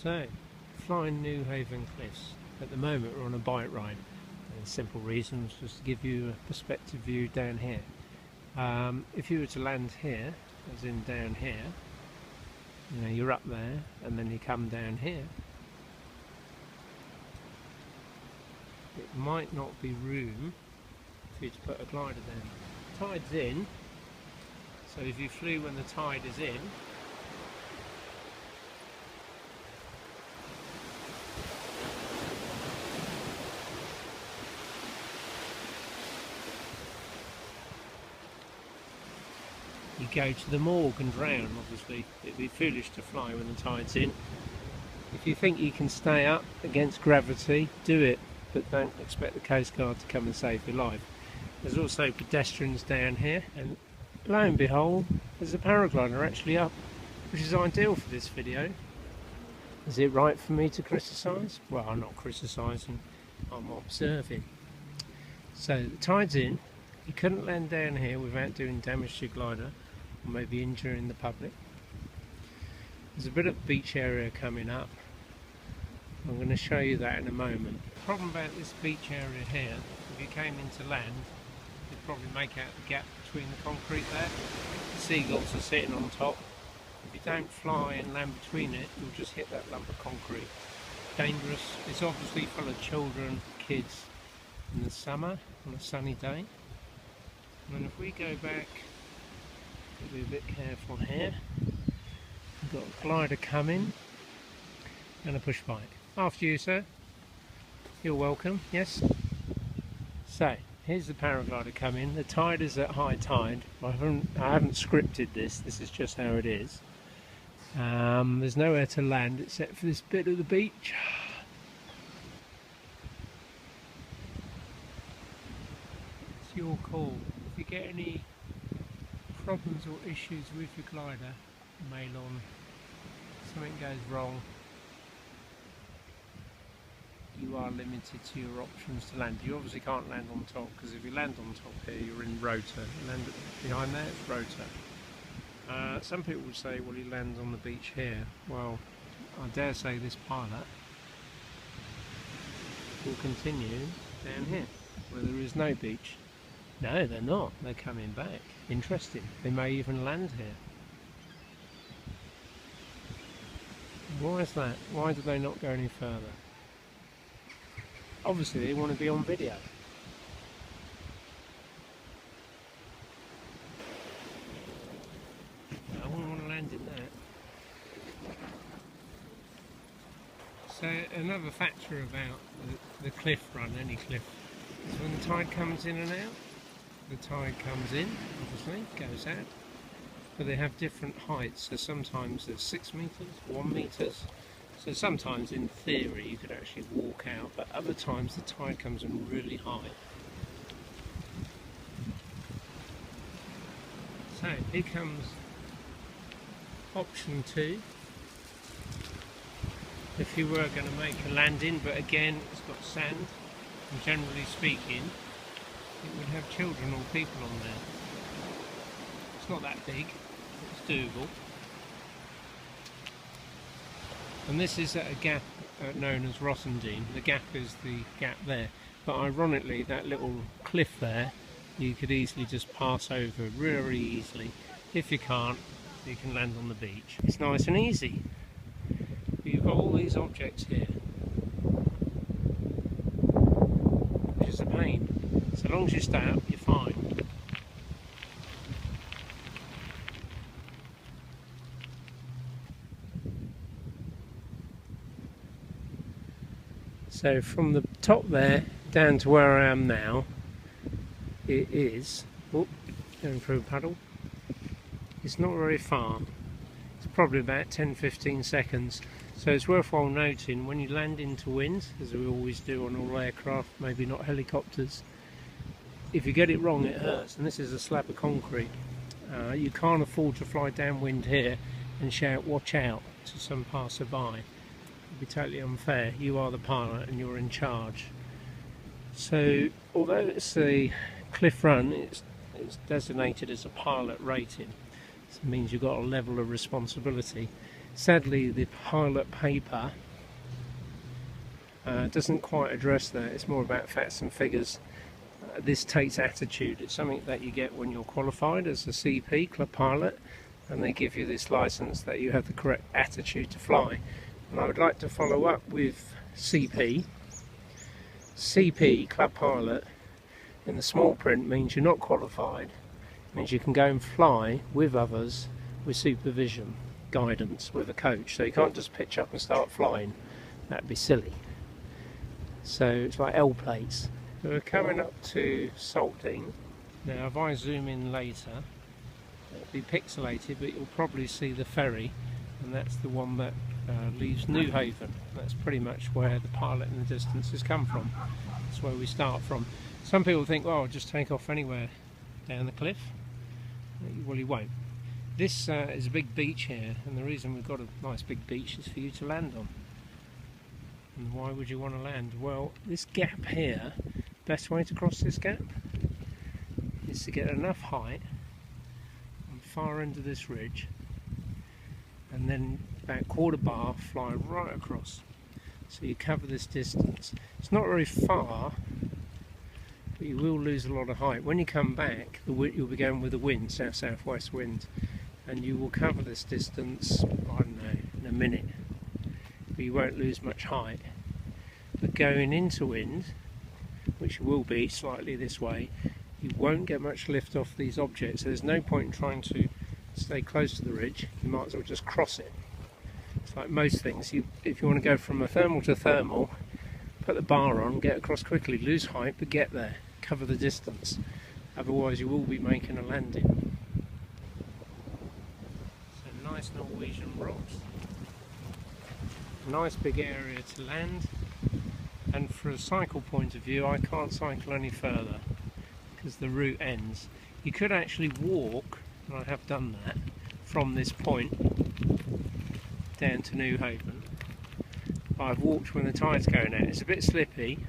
So, flying New Haven Cliffs. At the moment we're on a bike ride. The simple reason was just to give you a perspective view down here. If you were to land here, as in down here, you know, you're up there and then you come down here, it might not be room for you to put a glider down. Tide's in, so if you flew when the tide is in, you go to the morgue and drown. Obviously it'd be foolish to fly when the tide's in. If you think you can stay up against gravity, do it, but don't expect the Coast Guard to come and save your life. There's also pedestrians down here, and lo and behold, there's a paraglider actually up, which is ideal for this video. Is it right for me to criticise? Well, I'm not criticising, I'm observing. So the tide's in, you couldn't land down here without doing damage to your glider, or maybe injuring the public. There's a bit of beach area coming up. I'm going to show you that in a moment. The problem about this beach area here, if you came into land, you'd probably make out the gap between the concrete there. The seagulls are sitting on top. If you don't fly and land between it, you'll just hit that lump of concrete. Dangerous. It's obviously full of children, kids in the summer on a sunny day. And if we go back, we'll be a bit careful here. We've got a glider coming and a push bike. After you, sir. You're welcome. Yes. So here's the paraglider coming. The tide is at high tide. I haven't scripted this. This is just how it is. There's nowhere to land except for this bit of the beach. It's your call. If you get any problems or issues with your glider, mail on. Something goes wrong, you are limited to your options to land. You obviously can't land on top, because if you land on top here, you're in rotor. You land behind there, it's rotor. Some people would say, well, you land on the beach here. Well, I dare say this pilot will continue down here, where there is no beach. No, they're not. They're coming back. Interesting. They may even land here. Why is that? Why do they not go any further? Obviously they want to be on video. I wouldn't want to land in that. So another factor about the cliff run, any cliff, is when the tide comes in and out. The tide comes in, obviously, goes out. But they have different heights, so sometimes there's 6 meters, 1 meters. So sometimes in theory you could actually walk out, but other times the tide comes in really high. So here comes option 2. If you were going to make a landing, but again it's got sand, and generally speaking it would have children or people on there. It's not that big. It's doable. And this is at a gap known as Rossendine. The gap is the gap there. But ironically, that little cliff there, you could easily just pass over really easily. If you can't, you can land on the beach. It's nice and easy. But you've got all these objects here, which is a pain. So long as you stay up, you're fine. So from the top there down to where I am now, it is, going through a puddle, it's not very far. It's probably about 10-15 seconds. So it's worthwhile noting when you land into wind, as we always do on all aircraft, maybe not helicopters, if you get it wrong it hurts, and this is a slab of concrete. You can't afford to fly downwind here and shout "watch out" to some passerby. It'd be totally unfair. You are the pilot and you're in charge. So although it's a cliff run, it's designated as a pilot rating. So it means you've got a level of responsibility. Sadly, the pilot paper doesn't quite address that. It's more about facts and figures. This takes attitude. It's something that you get when you're qualified as a CP, club pilot, and they give you this license that you have the correct attitude to fly. And I would like to follow up with CP. CP, club pilot, in the small print means you're not qualified. It means you can go and fly with others with supervision, guidance, with a coach. So you can't just pitch up and start flying. That'd be silly. So it's like L plates. So we're coming up to Saltine. Now if I zoom in later, it'll be pixelated, but you'll probably see the ferry, and that's the one that leaves Newhaven. That's pretty much where the pilot in the distance has come from. That's where we start from. Some people think, well, I'll just take off anywhere down the cliff. Well, you won't. This is a big beach here, and the reason we've got a nice big beach is for you to land on. And why would you want to land? Well, this gap here, best way to cross this gap is to get enough height on the far end of this ridge, and then about quarter bar fly right across. So you cover this distance. It's not very far, but you will lose a lot of height. When you come back, you'll be going with the wind, south-southwest wind, and you will cover this distance, I don't know, in a minute. But you won't lose much height. But going into wind, which will be slightly this way, you won't get much lift off these objects. So there's no point in trying to stay close to the ridge. You might as well just cross it. It's like most things. If you want to go from a thermal to thermal, put the bar on, get across quickly, lose height, but get there, cover the distance. Otherwise you will be making a landing. So nice Norwegian rocks. Nice big area to land, and for a cycle point of view I can't cycle any further because the route ends. You could actually walk, and I have done that, from this point down to Newhaven, but I've walked when the tide's going out. It's a bit slippy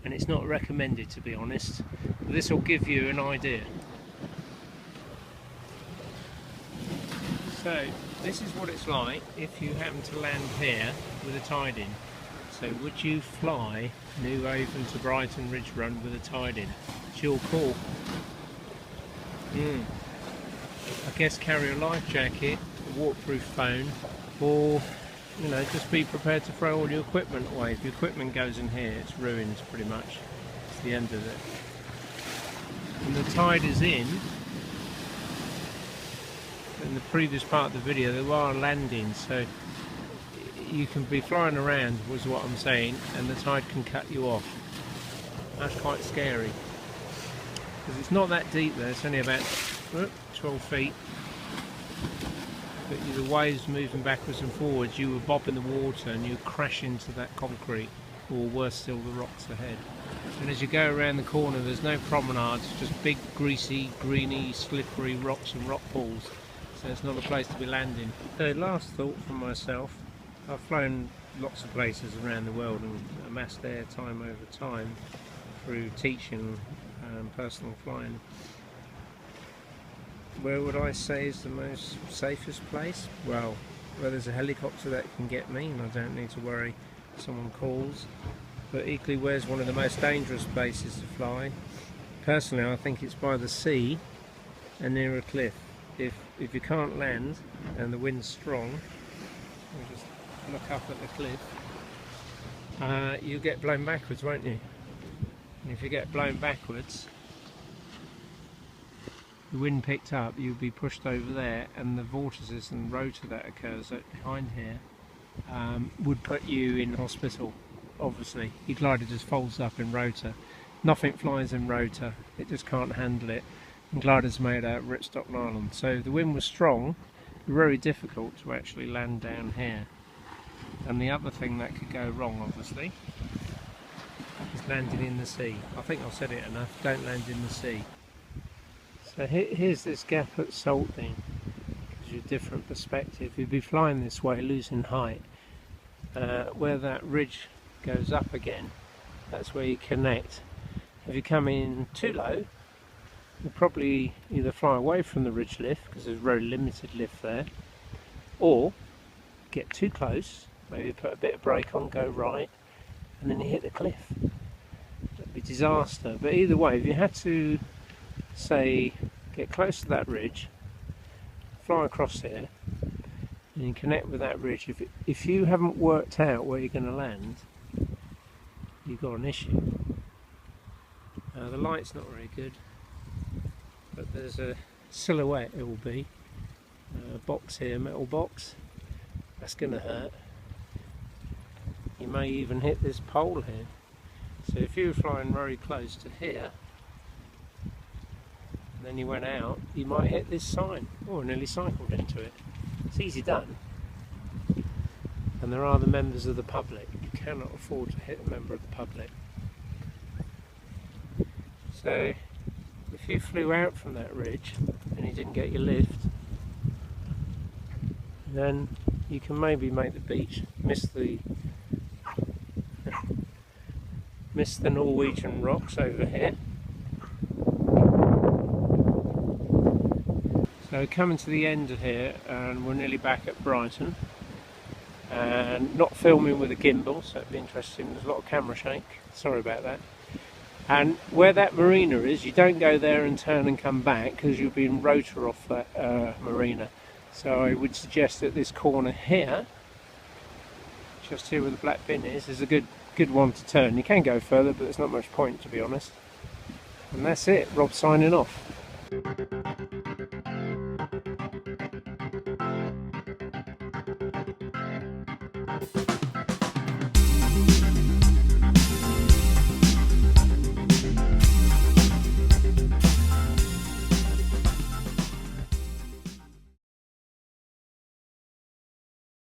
and it's not recommended, to be honest, but this will give you an idea. So this is what it's like if you happen to land here with a tide in. So would you fly Newhaven to Brighton Ridge Run with a tide in? It's your call. I guess carry a life jacket, a waterproof phone, or just be prepared to throw all your equipment away. If your equipment goes in here, it's ruined pretty much. It's the end of it. When the tide is in the previous part of the video, there are landings, so you can be flying around, was what I'm saying, and the tide can cut you off. That's quite scary, because it's not that deep there. It's only about 12 feet, but the waves moving backwards and forwards, you will bob in the water and you crash into that concrete, or worse still, the rocks ahead. And as you go around the corner, there's no promenades, just big greasy, greeny, slippery rocks and rock pools. So it's not a place to be landing. So last thought from myself, I've flown lots of places around the world and amassed airtime over time through teaching personal flying. Where would I say is the most safest place? Well, where there's a helicopter that can get me and I don't need to worry if someone calls. But equally, where's one of the most dangerous places to fly? Personally, I think it's by the sea and near a cliff. If you can't land and the wind's strong, you just look up at the cliff, you'll get blown backwards, won't you? And if you get blown backwards, the wind picked up, you'll be pushed over there, and the vortices and rotor that occurs behind here would put you in hospital. Obviously, your glider just folds up in rotor. Nothing flies in rotor, it just can't handle it. And gliders made out of ripstop nylon. So if the wind was strong, very difficult to actually land down here. And the other thing that could go wrong, obviously, is landing in the sea. I think I've said it enough, don't land in the sea. So here's this gap at Saltine. Gives you a different perspective. You'd be flying this way, losing height. Where that ridge goes up again, that's where you connect. If you come in too low, you'll probably either fly away from the ridge lift, because there's very limited lift there, or get too close, maybe put a bit of brake on, go right, and then you hit the cliff. That'd be disaster. But either way, if you had to, say, get close to that ridge, fly across here, and you connect with that ridge, if you haven't worked out where you're going to land, you've got an issue. The light's not very good, but there's a silhouette, it will be. A box here, metal box. That's going to hurt. You may even hit this pole here. So if you were flying very close to here, and then you went out, you might hit this sign. Oh, nearly cycled into it. It's easy done. And there are the members of the public. You cannot afford to hit a member of the public. So if you flew out from that ridge and you didn't get your lift, then you can maybe make the beach, miss the Norwegian rocks over here. So coming to the end of here, and we're nearly back at Brighton, and not filming with a gimbal, so it'd be interesting. There's a lot of camera shake, sorry about that. And where that marina is, you don't go there and turn and come back, because you'll be in rotor off that marina. So I would suggest that this corner here, just here where the black bin is a good one to turn. You can go further, but there's not much point, to be honest. And that's it, Rob signing off.